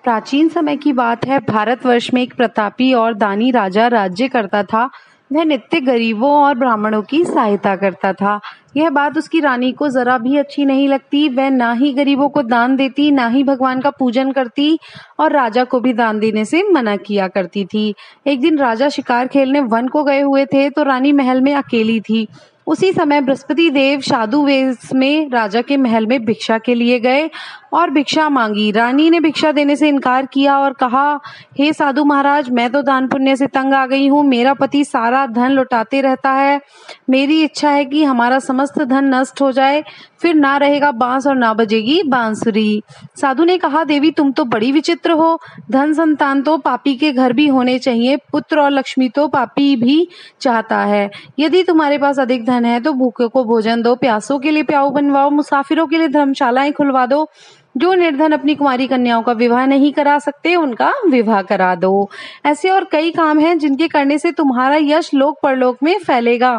प्राचीन समय की बात है। भारतवर्ष में एक प्रतापी और दानी राजा राज्य करता था। वह नित्य गरीबों और ब्राह्मणों की सहायता करता था। यह बात उसकी रानी को जरा भी अच्छी नहीं लगती। वह ना ही गरीबों को दान देती, ना ही भगवान का पूजन करती और राजा को भी दान देने से मना किया करती थी। एक दिन राजा शिकार खेलने वन को गए हुए थे तो रानी महल में अकेली थी। उसी समय बृहस्पति देव साधु वेश में राजा के महल में भिक्षा के लिए गए और भिक्षा मांगी। रानी ने भिक्षा देने से इनकार किया और कहा, हे साधु महाराज, मैं तो दान पुण्य से तंग आ गई हूँ। मेरा पति सारा धन लुटाते रहता है। मेरी इच्छा है कि हमारा समस्त धन नष्ट हो जाए, फिर ना रहेगा बांस और ना बजेगी बांसुरी। साधु ने कहा, देवी तुम तो बड़ी विचित्र हो। धन संतान तो पापी के घर भी होने चाहिए। पुत्र और लक्ष्मी तो पापी भी चाहता है। यदि तुम्हारे पास अधिक धन है तो भूखे को भोजन दो, प्यासों के लिए प्याऊ बनवाओ, मुसाफिरों के लिए धर्मशालाएं खुलवा दो। जो निर्धन अपनी कुमारी कन्याओं का विवाह नहीं करा सकते उनका विवाह करा दो। ऐसे और कई काम हैं जिनके करने से तुम्हारा यश लोक परलोक में फैलेगा।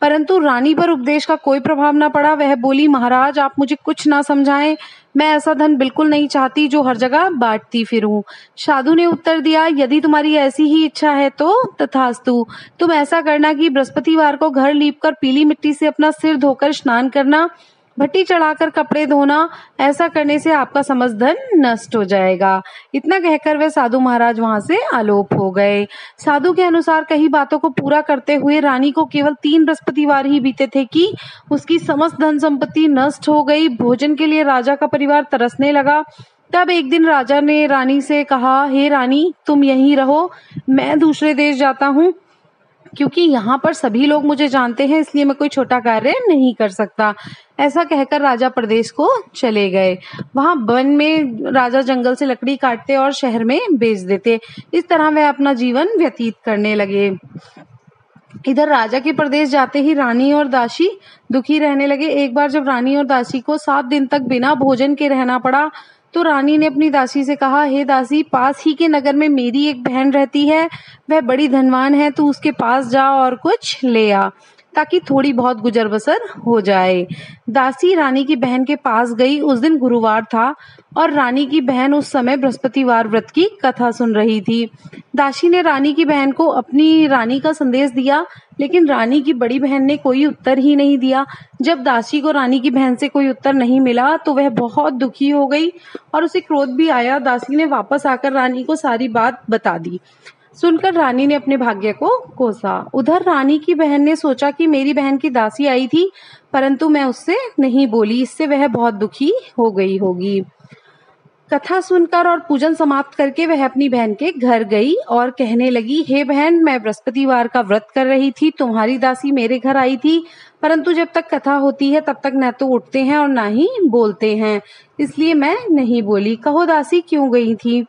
परंतु रानी पर उपदेश का कोई प्रभाव न पड़ा। वह बोली, महाराज आप मुझे कुछ ना समझाएं। मैं ऐसा धन बिल्कुल नहीं चाहती जो हर जगह बांटती फिरूं। साधु ने उत्तर दिया, यदि तुम्हारी ऐसी ही इच्छा है तो तथास्तु। तुम ऐसा करना कि बृहस्पतिवार को घर लीपकर पीली मिट्टी से अपना सिर धोकर स्नान करना, भट्टी चढ़ाकर कपड़े धोना। ऐसा करने से आपका समस्त धन नष्ट हो जाएगा। इतना कहकर वह साधु महाराज वहां से आलोप हो गए। साधु के अनुसार कई बातों को पूरा करते हुए रानी को केवल 3 बृहस्पतिवार ही बीते थे कि उसकी समस्त धन संपत्ति नष्ट हो गई। भोजन के लिए राजा का परिवार तरसने लगा। तब एक दिन राजा ने रानी से कहा, हे रानी तुम यहीं रहो, मैं दूसरे देश जाता हूँ। क्योंकि यहाँ पर सभी लोग मुझे जानते हैं, इसलिए मैं कोई छोटा कार्य नहीं कर सकता। ऐसा कहकर राजा प्रदेश को चले गए। वहां वन में राजा जंगल से लकड़ी काटते और शहर में बेच देते। इस तरह वह अपना जीवन व्यतीत करने लगे। इधर राजा के प्रदेश जाते ही रानी और दासी दुखी रहने लगे। एक बार जब रानी और दासी को 7 दिन तक बिना भोजन के रहना पड़ा तो रानी ने अपनी दासी से कहा, हे दासी, पास ही के नगर में मेरी एक बहन रहती है। वह बड़ी धनवान है, तू उसके पास जा और कुछ ले आ ताकि थोड़ी बहुत गुजर बसर हो जाए। दासी रानी की बहन के पास गई। उस दिन गुरुवार था और रानी की बहन उस समय बृहस्पतिवार व्रत की कथा सुन रही थी। दासी ने रानी की बहन को अपनी रानी का संदेश दिया, लेकिन रानी की बड़ी बहन ने कोई उत्तर ही नहीं दिया। जब दासी को रानी की बहन से कोई उत्तर नहीं मिला तो वह बहुत दुखी हो गई और उसे क्रोध भी आया। दासी ने वापस आकर रानी को सारी बात बता दी। सुनकर रानी ने अपने भाग्य को कोसा। उधर रानी की बहन ने सोचा कि मेरी बहन की दासी आई थी, परंतु मैं उससे नहीं बोली, इससे वह बहुत दुखी हो गई होगी। कथा सुनकर और पूजन समाप्त करके वह अपनी बहन के घर गई और कहने लगी, हे बहन, मैं बृहस्पतिवार का व्रत कर रही थी। तुम्हारी दासी मेरे घर आई थी, परंतु जब तक कथा होती है तब तक न तो उठते हैं और ना ही बोलते हैं, इसलिए मैं नहीं बोली। कहो दासी क्यों गई थी?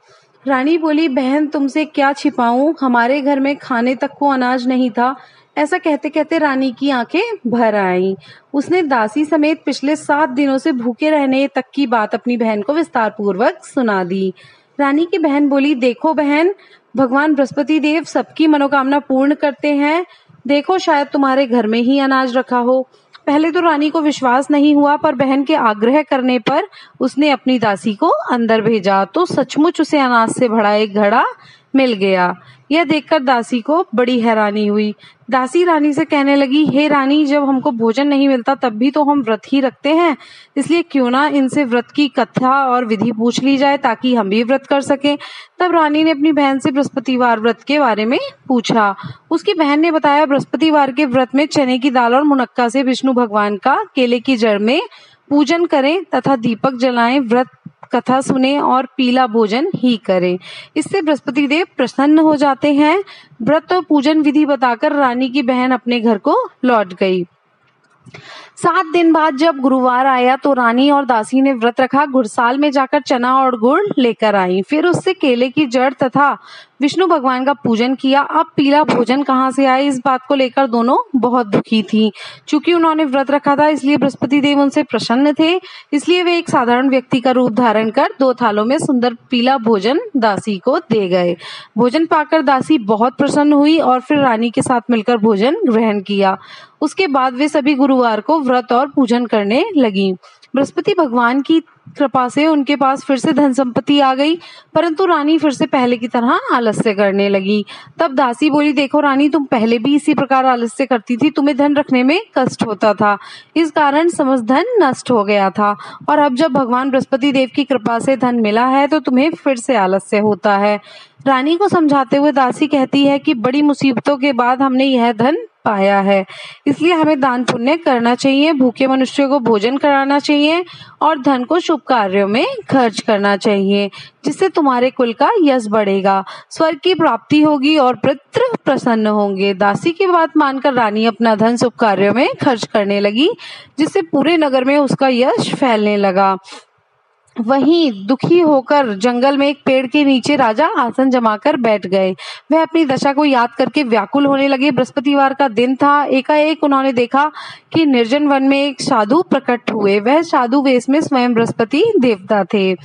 रानी बोली, बहन तुमसे क्या छिपाऊं, हमारे घर में खाने तक को अनाज नहीं था। ऐसा कहते कहते रानी की आंखें भर आईं। उसने दासी समेत पिछले 7 दिनों से भूखे रहने तक की बात अपनी बहन को विस्तार पूर्वक सुना दी। रानी की बहन बोली, देखो बहन, भगवान बृहस्पति देव सबकी मनोकामना पूर्ण करते हैं। देखो शायद तुम्हारे घर में ही अनाज रखा हो। पहले तो रानी को विश्वास नहीं हुआ, पर बहन के आग्रह करने पर उसने अपनी दासी को अंदर भेजा तो सचमुच उसे अनाज से भरा एक घड़ा मिल गया। यह देखकर दासी को बड़ी हैरानी हुई। दासी रानी से कहने लगी, हे रानी, जब हमको भोजन नहीं मिलता तब भी तो हम व्रत ही रखते हैं, इसलिए क्यों ना इनसे व्रत की कथा और विधि पूछ ली जाए ताकि हम भी व्रत कर सकें। तब रानी ने अपनी बहन से बृहस्पतिवार व्रत के बारे में पूछा। उसकी बहन ने बताया, बृहस्पतिवार के व्रत में चने की दाल और मुनक्का से विष्णु भगवान का केले की जड़ में पूजन करें तथा दीपक जलाएं, व्रत कथा सुने और पीला भोजन ही करें। इससे बृहस्पति देव प्रसन्न हो जाते हैं। व्रत और पूजन विधि बताकर रानी की बहन अपने घर को लौट गई। 7 दिन बाद जब गुरुवार आया तो रानी और दासी ने व्रत रखा। घुड़साल में जाकर चना और गुड़ लेकर आई, फिर उससे केले की जड़ तथा विष्णु भगवान का पूजन किया। अब पीला भोजन कहाँ से आए, इस बात को लेकर दोनों बहुत दुखी थी। चूंकि उन्होंने व्रत रखा था इसलिए बृहस्पति देव उनसे प्रसन्न थे, इसलिए वे एक साधारण व्यक्ति का रूप धारण कर 2 थालों में सुंदर पीला भोजन दासी को दे गए। भोजन पाकर दासी बहुत प्रसन्न हुई और फिर रानी के साथ मिलकर भोजन ग्रहण किया। उसके बाद वे सभी गुरुवार को व्रत और पूजन करने लगी। बृहस्पति भगवान की कृपा से उनके पास फिर से धन संपत्ति आ गई, परंतु रानी फिर से पहले की तरह आलस्य करने लगी। तब दासी बोली, देखो रानी, तुम पहले भी इसी प्रकार आलस्य करती थी, तुम्हें धन रखने में कष्ट होता था, इस कारण समस्त धन नष्ट हो गया था, और अब जब भगवान बृहस्पति देव की कृपा से धन मिला है तो तुम्हें फिर से आलस्य होता है। रानी को समझाते हुए दासी कहती है कि बड़ी मुसीबतों के बाद हमने यह धन पाया है, इसलिए हमें दान पुण्य करना चाहिए, भूखे मनुष्यों को भोजन कराना चाहिए और धन को शुभ कार्यों में खर्च करना चाहिए, जिससे तुम्हारे कुल का यश बढ़ेगा, स्वर्ग की प्राप्ति होगी और पितृ प्रसन्न होंगे। दासी की बात मानकर रानी अपना धन शुभ कार्यों में खर्च करने लगी, जिससे पूरे नगर में उसका यश फैलने लगा। वहीं दुखी होकर जंगल में एक पेड़ के नीचे राजा आसन जमाकर बैठ गए। वह अपनी दशा को याद करके व्याकुल होने लगे। बृहस्पतिवार का दिन था। एकाएक उन्होंने देखा कि निर्जन वन में एक साधु प्रकट हुए। वह साधु वेश में स्वयं बृहस्पति देवता थे।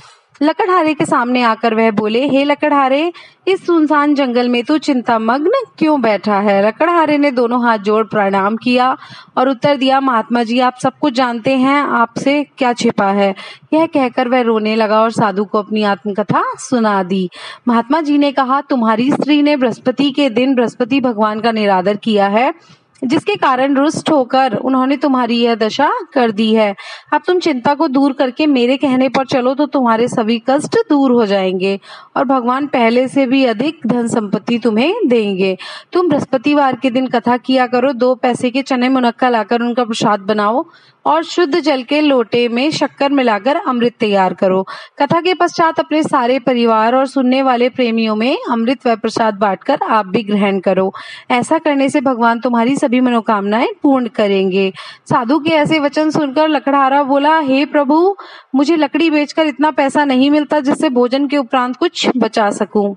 लकड़हारे के सामने आकर वह बोले, हे लकड़हारे, इस सुनसान जंगल में तू चिंतामग्न क्यों बैठा है? लकड़हारे ने दोनों हाथ जोड़ प्रणाम किया और उत्तर दिया, महात्मा जी, आप सब कुछ जानते हैं, आपसे क्या छिपा है? यह कहकर वह रोने लगा और साधु को अपनी आत्मकथा सुना दी। महात्मा जी ने कहा, तुम्हारी स्त्री ने बृहस्पति के दिन बृहस्पति भगवान का निरादर किया है, जिसके कारण रुष्ट होकर उन्होंने तुम्हारी यह दशा कर दी है। अब तुम चिंता को दूर करके मेरे कहने पर चलो तो तुम्हारे सभी कष्ट दूर हो जाएंगे और भगवान पहले से भी अधिक धन संपत्ति तुम्हें देंगे। तुम बृहस्पतिवार के दिन कथा किया करो, 2 पैसे के चने मुनक्का लाकर उनका प्रसाद बनाओ और शुद्ध जल के लोटे में शक्कर मिलाकर अमृत तैयार करो। कथा के पश्चात अपने सारे परिवार और सुनने वाले प्रेमियों में अमृत व प्रसाद बांटकर आप भी ग्रहण करो। ऐसा करने से भगवान तुम्हारी सभी मनोकामनाएं पूर्ण करेंगे। साधु के ऐसे वचन सुनकर लकड़हारा बोला, हे प्रभु, मुझे लकड़ी बेचकर इतना पैसा नहीं मिलता जिससे भोजन के उपरांत कुछ बचा सकूं।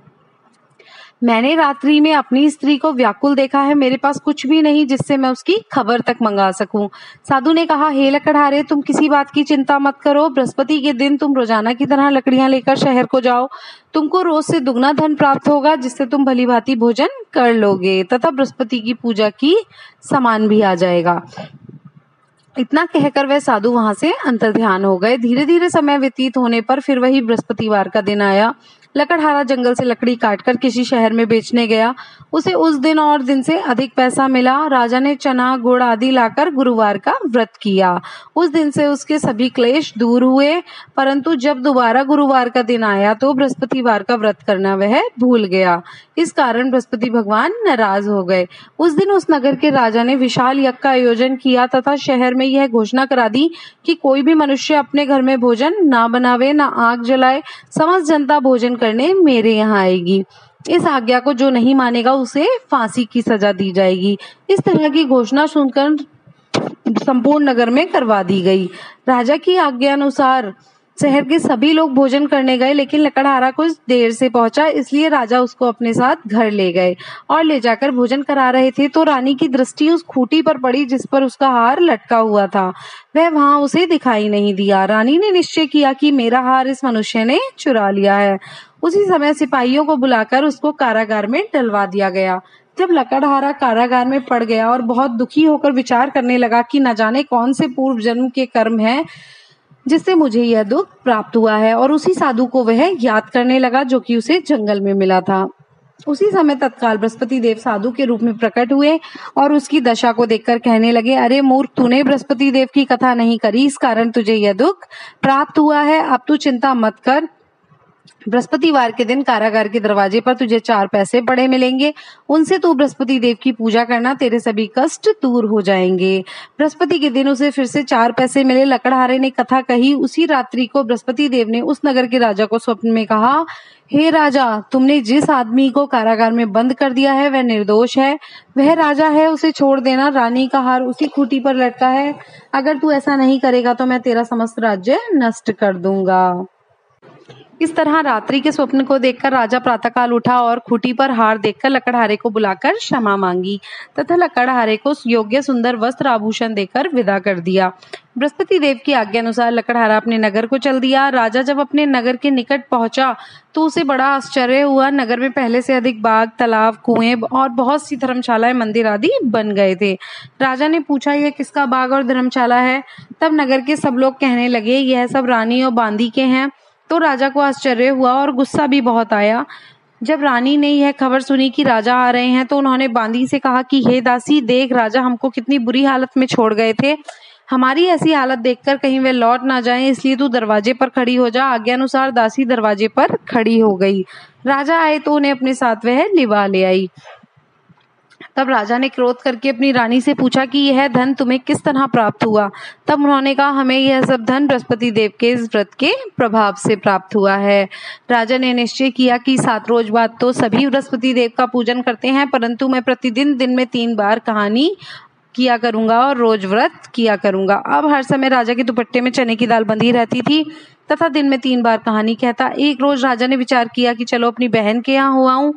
मैंने रात्रि में अपनी स्त्री को व्याकुल देखा है, मेरे पास कुछ भी नहीं जिससे मैं उसकी खबर तक मंगा सकूं। साधु ने कहा, हे लकड़हारे, तुम किसी बात की चिंता मत करो। बृहस्पति के दिन तुम रोजाना की तरह लकड़ियां लेकर शहर को जाओ। तुमको रोज से दुगना धन प्राप्त होगा, जिससे तुम भली भांति भोजन कर लोगे तथा बृहस्पति की पूजा की सामान भी आ जाएगा। इतना कहकर वह साधु वहां से अंतर्ध्यान हो गए। धीरे धीरे समय व्यतीत होने पर फिर वही बृहस्पतिवार का दिन आया। लकड़हारा जंगल से लकड़ी काटकर किसी शहर में बेचने गया। उसे उस दिन और दिन से अधिक पैसा मिला। राजा ने चना गुड़ आदि लाकर गुरुवार का व्रत किया। उस दिन से उसके सभी क्लेश दूर हुए, परंतु जब दोबारा गुरुवार का दिन आया तो बृहस्पतिवार का व्रत करना वह भूल गया। इस कारण बृहस्पति भगवान नाराज हो गए। उस दिन उस नगर के राजा ने विशाल यज्ञ का आयोजन किया तथा शहर में यह घोषणा करा दी कि कोई भी मनुष्य अपने घर में भोजन ना बनावे, ना आग जलाए। समस्त जनता भोजन करने मेरे यहाँ आएगी। इस आज्ञा को जो नहीं मानेगा उसे फांसी की सजा दी जाएगी। इस तरह की घोषणा सुनकर संपूर्ण नगर में करवा दी गई। राजा की आज्ञा अनुसार शहर के सभी लोग भोजन करने गए, लेकिन लकड़हारा कुछ देर से पहुंचा, इसलिए राजा उसको अपने साथ घर ले गए और ले जाकर भोजन करा रहे थे तो रानी की दृष्टि उस खूंटी पर पड़ी जिस पर उसका हार लटका हुआ था। वह वहां उसे दिखाई नहीं दिया। रानी ने निश्चय किया कि मेरा हार इस मनुष्य ने चुरा लिया है। उसी समय सिपाहियों को बुलाकर उसको कारागार में डलवा दिया गया। जब लकड़हारा कारागार में पड़ गया और बहुत दुखी होकर विचार करने लगा कि न जाने कौन से पूर्व जन्म के कर्म हैं जिससे मुझे यह दुख प्राप्त हुआ है, और उसी साधु को वह याद करने लगा जो कि उसे जंगल में मिला था। उसी समय तत्काल बृहस्पति देव साधु के रूप में प्रकट हुए और उसकी दशा को देखकर कहने लगे, अरे मूर्ख, तूने बृहस्पति देव की कथा नहीं करी, इस कारण तुझे यह दुख प्राप्त हुआ है। अब तू चिंता मत कर। बृहस्पतिवार के दिन कारागार के दरवाजे पर तुझे 4 पैसे पड़े मिलेंगे, उनसे तू बृहस्पति देव की पूजा करना, तेरे सभी कष्ट दूर हो जाएंगे। बृहस्पति के दिन उसे फिर से 4 पैसे मिले। लकड़हारे ने कथा कही। उसी रात्रि को बृहस्पति देव ने उस नगर के राजा को स्वप्न में कहा, हे राजा, तुमने जिस आदमी को कारागार में बंद कर दिया है वह निर्दोष है, वह राजा है, उसे छोड़ देना। रानी का हार उसी खूंटी पर लटका है। अगर तू ऐसा नहीं करेगा तो मैं तेरा समस्त राज्य नष्ट कर दूंगा। इस तरह रात्रि के स्वप्न को देखकर राजा प्रातःकाल उठा और खूंटी पर हार देखकर लकड़हारे को बुलाकर क्षमा मांगी तथा लकड़हारे को योग्य सुंदर वस्त्र आभूषण देकर विदा कर दिया। बृहस्पति देव की आज्ञा अनुसार लकड़हारा अपने नगर को चल दिया। राजा जब अपने नगर के निकट पहुंचा तो उसे बड़ा आश्चर्य हुआ। नगर में पहले से अधिक बाग, तालाब, कुएं और बहुत सी धर्मशालाएं, मंदिर आदि बन गए थे। राजा ने पूछा, यह किसका बाग और धर्मशाला है? तब नगर के सब लोग कहने लगे, यह सब रानी और बांदी के हैं। तो राजा को आश्चर्य हुआ और गुस्सा भी बहुत आया। जब रानी ने यह खबर सुनी कि राजा आ रहे हैं तो उन्होंने बांदी से कहा कि हे दासी, देख राजा हमको कितनी बुरी हालत में छोड़ गए थे। हमारी ऐसी हालत देखकर कहीं वे लौट ना जाएं, इसलिए तू दरवाजे पर खड़ी हो जा। आज्ञा अनुसार दासी दरवाजे पर खड़ी हो गई। राजा आए तो उन्हें अपने साथ वह लिवा ले आई। तब राजा ने क्रोध करके अपनी रानी से पूछा कि यह धन तुम्हें किस तरह प्राप्त हुआ? तब उन्होंने कहा, हमें यह सब धन बृहस्पति देव के इस व्रत के प्रभाव से प्राप्त हुआ है। राजा ने निश्चय किया कि 7 रोज बाद तो सभी बृहस्पति देव का पूजन करते हैं, परंतु मैं प्रतिदिन दिन में 3 बार कहानी किया करूंगा और रोज व्रत किया करूंगा। अब हर समय राजा के दुपट्टे में चने की दाल बंधी रहती थी तथा दिन में 3 बार कहानी कहता। एक रोज राजा ने विचार किया कि चलो अपनी बहन के यहाँ हो आऊं।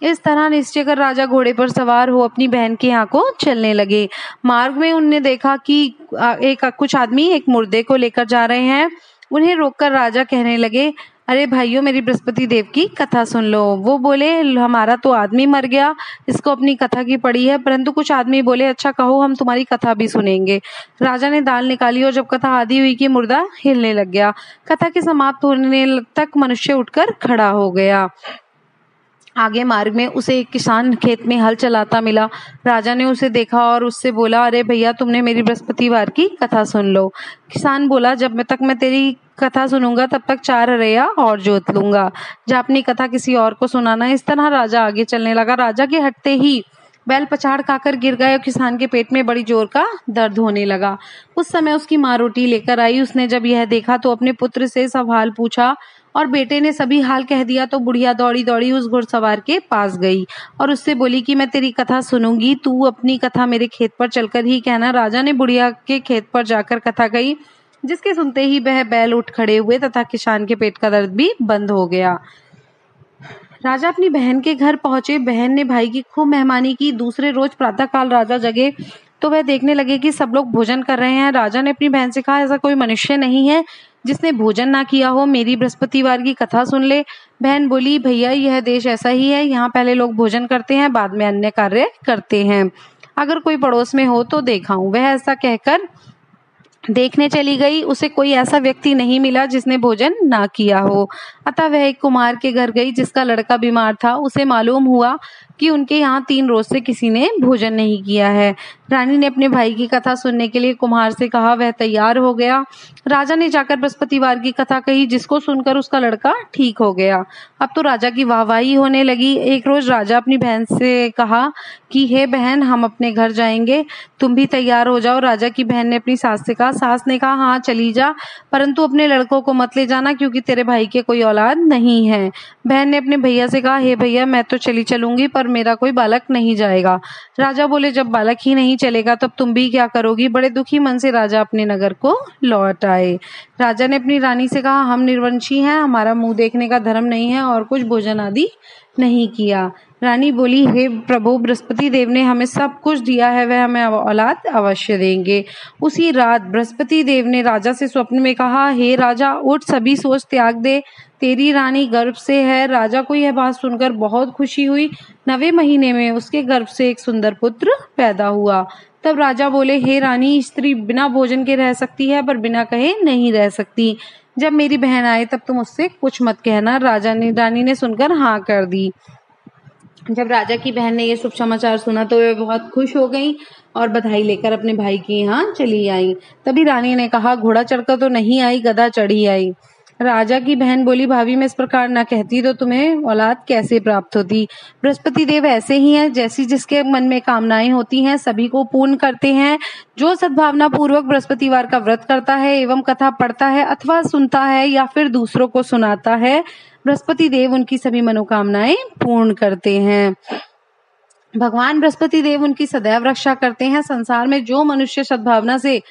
इस तरह निश्चय कर राजा घोड़े पर सवार हो अपनी बहन के यहाँ को चलने लगे। मार्ग में उन्होंने देखा कि कुछ आदमी एक मुर्दे को लेकर जा रहे हैं। उन्हें रोककर राजा कहने लगे, अरे भाइयों, मेरी बृहस्पति देव की कथा सुन लो। वो बोले, हमारा तो आदमी मर गया, इसको अपनी कथा की पड़ी है। परंतु कुछ आदमी बोले, अच्छा कहो, हम तुम्हारी कथा भी सुनेंगे। राजा ने दाल निकाली और जब कथा आधी हुई कि मुर्दा हिलने लग गया। कथा के समाप्त होने तक मनुष्य उठकर खड़ा हो गया। आगे मार्ग में उसे एक किसान खेत में हल चलाता मिला। राजा ने उसे देखा और उससे बोला, अरे भैया, तुमने मेरी बृहस्पतिवार की कथा सुन लो। किसान बोला, जब तक मैं तेरी कथा सुनूंगा तब तक 4 रैया और जोत लूंगा। जा अपनी कथा किसी और को सुनाना। इस तरह राजा आगे चलने लगा। राजा के हटते ही बैल पछाड़ खाकर गिर गए और किसान के पेट में बड़ी जोर का दर्द होने लगा। उस समय उसकी माँ रोटी लेकर आई। उसने जब यह देखा तो अपने पुत्र से सब हाल पूछा और बेटे ने सभी हाल कह दिया। तो बुढ़िया दौड़ी दौड़ी उस घुड़सवार के पास गई और उससे बोली कि मैं तेरी कथा सुनूंगी, तू अपनी कथा मेरे खेत पर चलकर ही कहना। राजा ने बुढ़िया के खेत पर जाकर कथा कही, जिसके सुनते ही वह बैल उठ खड़े हुए तथा किसान के पेट का दर्द भी बंद हो गया। राजा अपनी बहन के घर पहुंचे। बहन ने भाई की खूब मेहमानी की। दूसरे रोज प्रातःकाल राजा जगे तो वह देखने लगे कि सब लोग भोजन कर रहे हैं। राजा ने अपनी बहन से कहा, ऐसा कोई मनुष्य नहीं है जिसने भोजन ना किया हो, मेरी बृहस्पतिवार की कथा सुन ले। बहन बोली, भैया, यह देश ऐसा ही है, यहाँ पहले लोग भोजन करते हैं, बाद में अन्य कार्य करते हैं। अगर कोई पड़ोस में हो तो देखाऊं। वह ऐसा कहकर देखने चली गई। उसे कोई ऐसा व्यक्ति नहीं मिला जिसने भोजन ना किया हो। अतः वह एक कुम्हार के घर गई जिसका लड़का बीमार था। उसे मालूम हुआ कि उनके यहाँ 3 रोज से किसी ने भोजन नहीं किया है। रानी ने अपने भाई की कथा सुनने के लिए कुम्हार से कहा। वह तैयार हो गया। राजा ने जाकर बृहस्पतिवार की कथा कही, जिसको सुनकर उसका लड़का ठीक हो गया। अब तो राजा की वाहवाही होने लगी। एक रोज राजा अपनी बहन से कहा कि हे बहन, हम अपने घर जाएंगे, तुम भी तैयार हो जाओ। राजा की बहन ने अपनी सास से कहा। सास ने कहा, हाँ चली जा, परंतु अपने लड़कों को मत ले जाना, क्योंकि तेरे भाई के कोई औलाद नहीं है। बहन ने अपने भैया से कहा, हे भैया, मैं तो चलूंगी, पर मेरा कोई बालक नहीं जाएगा। राजा बोले, जब बालक ही नहीं चलेगा तब तुम भी क्या करोगी? बड़े दुखी मन से राजा अपने नगर को लौट आए। राजा ने अपनी रानी से कहा, हम निर्वंशी हैं, हमारा मुंह देखने का धर्म नहीं है और कुछ भोजन आदि नहीं किया। रानी बोली, हे प्रभु, बृहस्पति देव ने हमें सब कुछ दिया है, वह हमें औलाद अवश्य देंगे। उसी रात बृहस्पति देव ने राजा से स्वप्न में कहा, हे राजा, उठ, सभी सोच त्याग दे, तेरी रानी गर्भ से है। राजा को यह बात सुनकर बहुत खुशी हुई। 9वें महीने में उसके गर्भ से एक सुंदर पुत्र पैदा हुआ। तब राजा बोले, हे रानी, स्त्री बिना भोजन के रह सकती है, पर बिना कहे नहीं रह सकती। जब मेरी बहन आए तब तुम उससे कुछ मत कहना। रानी ने सुनकर हाँ कर दी। जब राजा की बहन ने ये शुभ समाचार सुना तो वे बहुत खुश हो गई और बधाई लेकर अपने भाई के यहाँ चली आई। तभी रानी ने कहा, घोड़ा चढ़कर तो नहीं आई, गधा चढ़ी आई। राजा की बहन बोली, भाभी, मैं इस प्रकार न कहती तो तुम्हें औलाद कैसे प्राप्त होती? बृहस्पति देव ऐसे ही हैं, जैसी जिसके मन में कामनाएं होती हैं सभी को पूर्ण करते हैं। जो सद्भावना पूर्वक बृहस्पतिवार का व्रत करता है एवं कथा पढ़ता है अथवा सुनता है या फिर दूसरों को सुनाता है, बृहस्पति देव उनकी सभी मनोकामनाएं पूर्ण करते हैं। भगवान बृहस्पति देव उनकी सदैव रक्षा करते हैं। संसार में जो मनुष्य सद्भावना से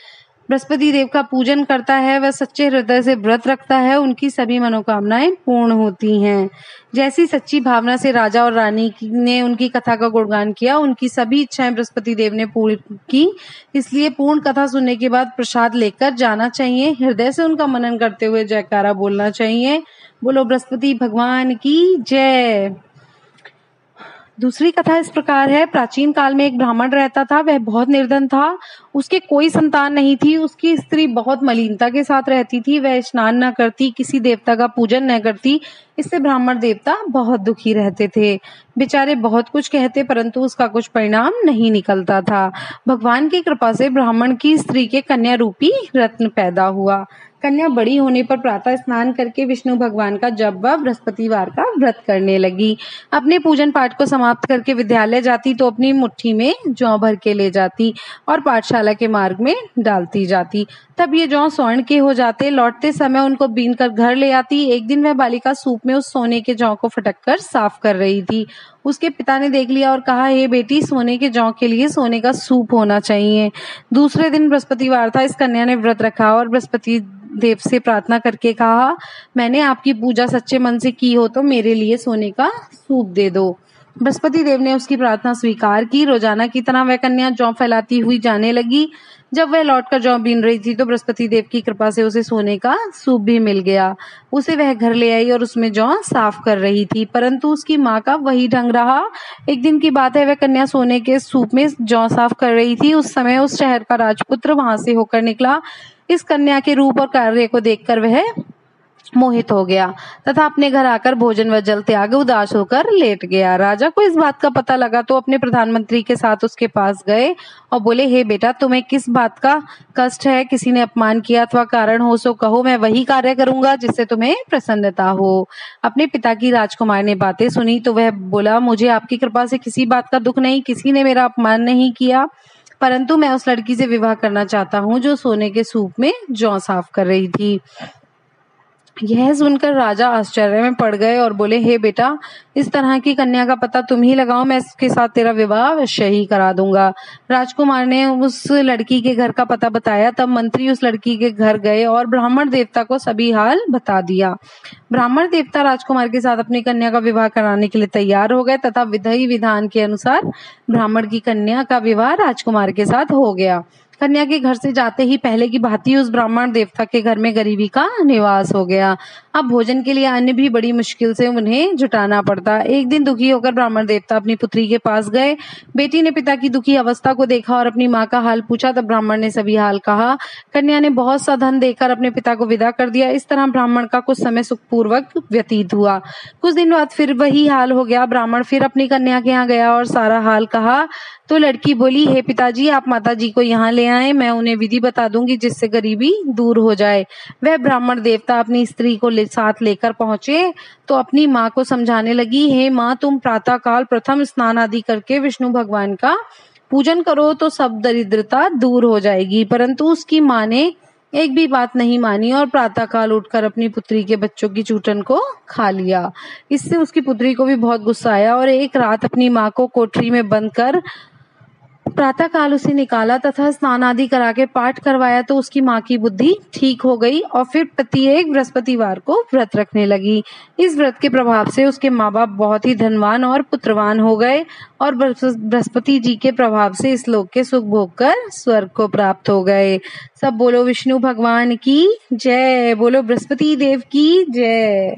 बृहस्पति देव का पूजन करता है, वह सच्चे हृदय से व्रत रखता है, उनकी सभी मनोकामनाएं पूर्ण होती हैं। जैसी सच्ची भावना से राजा और रानी ने उनकी कथा का गुणगान किया, उनकी सभी इच्छाएं बृहस्पति देव ने पूरी की। इसलिए पूर्ण कथा सुनने के बाद प्रसाद लेकर जाना चाहिए, हृदय से उनका मनन करते हुए जयकारा बोलना चाहिए। बोलो बृहस्पति भगवान की जय। दूसरी कथा इस प्रकार है। प्राचीन काल में एक ब्राह्मण रहता था, वह बहुत निर्धन था, उसके कोई संतान नहीं थी, उसकी स्त्री बहुत मलिनता के साथ रहती थी, वह स्नान न करती, किसी देवता का पूजन न करती। इससे ब्राह्मण देवता बहुत दुखी रहते थे। बेचारे बहुत कुछ कहते परंतु उसका कुछ परिणाम नहीं निकलता था। भगवान की कृपा से ब्राह्मण की स्त्री के कन्या रूपी रत्न पैदा हुआ। कन्या बड़ी होने पर प्रातः स्नान करके विष्णु भगवान का जप व बृहस्पतिवार का व्रत करने लगी। अपने पूजन पाठ को समाप्त करके विद्यालय जाती तो अपनी मुट्ठी में जौ भर के ले जाती और पाठशाला के मार्ग में डालती जाती। तब ये जौ स्वर्ण के हो जाते। लौटते समय उनको बीन कर घर ले आती। एक दिन वह बालिका सूप में उस सोने के जौ को फटक कर साफ कर रही थी। उसके पिता ने देख लिया और कहा, हे बेटी, सोने के जौ के लिए सोने का सूप होना चाहिए। दूसरे दिन बृहस्पतिवार था। इस कन्या ने व्रत रखा और बृहस्पति देव से प्रार्थना करके कहा, मैंने आपकी पूजा सच्चे मन से की हो तो मेरे लिए सोने का सूप दे दो। बृहस्पति देव ने उसकी प्रार्थना स्वीकार की। रोजाना की तरह वह कन्या जौ फैलाती हुई जाने लगी। जब वह लौटकर जौ बीन रही थी तो बृहस्पति देव की कृपा से उसे सोने का सूप भी मिल गया। उसे वह घर ले आई और उसमें जौ साफ कर रही थी, परंतु उसकी माँ का वही ढंग रहा। एक दिन की बात है, वह कन्या सोने के सूप में जौ साफ कर रही थी। उस समय उस शहर का राजपुत्र वहां से होकर निकला। इस कन्या के रूप और कार्य को देखकर वह मोहित हो गया तथा अपने घर आकर भोजन व जल त्याग उदास होकर लेट गया। राजा को इस बात का पता लगा तो अपने प्रधानमंत्री के साथ उसके पास गए और बोले, हे बेटा, तुम्हें किस बात का कष्ट है? किसी ने अपमान किया अथवा कारण हो सो कहो, मैं वही कार्य करूंगा जिससे तुम्हें प्रसन्नता हो। अपने पिता की राजकुमार ने बातें सुनी तो वह बोला, मुझे आपकी कृपा से किसी बात का दुख नहीं, किसी ने मेरा अपमान नहीं किया, परंतु मैं उस लड़की से विवाह करना चाहता हूँ जो सोने के सूप में जौ साफ कर रही थी। यह सुनकर राजा आश्चर्य में पड़ गए और बोले, हे बेटा, इस तरह की कन्या का पता तुम ही लगाओ, मैं इसके साथ तेरा विवाह अवश्य ही करा दूंगा। राजकुमार ने उस लड़की के घर का पता बताया। तब मंत्री उस लड़की के घर गए और ब्राह्मण देवता को सभी हाल बता दिया। ब्राह्मण देवता राजकुमार के साथ अपनी कन्या का विवाह कराने के लिए तैयार हो गए तथा विधि विधान के अनुसार ब्राह्मण की कन्या का विवाह राजकुमार के साथ हो गया। कन्या के घर से जाते ही पहले की भांति उस ब्राह्मण देवता के घर में गरीबी का निवास हो गया। अब भोजन के लिए अन्न भी बड़ी मुश्किल से उन्हें जुटाना पड़ता। एक दिन दुखी होकर ब्राह्मण देवता अपनी पुत्री के पास गए। बेटी ने पिता की दुखी अवस्था को देखा और अपनी माँ का हाल पूछा। तब ब्राह्मण ने सभी हाल कहा। कन्या ने बहुत सा धन देकर अपने पिता को विदा कर दिया। इस तरह ब्राह्मण का कुछ समय सुखपूर्वक व्यतीत हुआ। कुछ दिन बाद फिर वही हाल हो गया। ब्राह्मण फिर अपनी कन्या के यहाँ गया और सारा हाल कहा तो लड़की बोली, हे पिताजी, आप माताजी को यहाँ ले आए, मैं उन्हें विधि बता दूंगी जिससे गरीबी दूर हो जाए। वह ब्राह्मण देवता अपनी स्त्री को साथ लेकर पहुंचे तो अपनी माँ को समझाने लगी, हे माँ, तुम प्रातः काल प्रथम स्नान आदि करके विष्णु भगवान का पूजन करो तो सब दरिद्रता दूर हो जाएगी। परंतु उसकी माँ ने एक भी बात नहीं मानी और प्रातःकाल उठकर अपनी पुत्री के बच्चों की चूटन को खा लिया। इससे उसकी पुत्री को भी बहुत गुस्सा आया और एक रात अपनी माँ को कोठरी में बंद कर प्रातःकाल उसे निकाला तथा स्नान आदि करा के पाठ करवाया तो उसकी माँ की बुद्धि ठीक हो गई और फिर प्रत्येक बृहस्पतिवार को व्रत रखने लगी। इस व्रत के प्रभाव से उसके माँ बाप बहुत ही धनवान और पुत्रवान हो गए और बृहस्पति जी के प्रभाव से इस लोक के सुख भोग कर स्वर्ग को प्राप्त हो गए। सब बोलो विष्णु भगवान की जय, बोलो बृहस्पति देव की जय।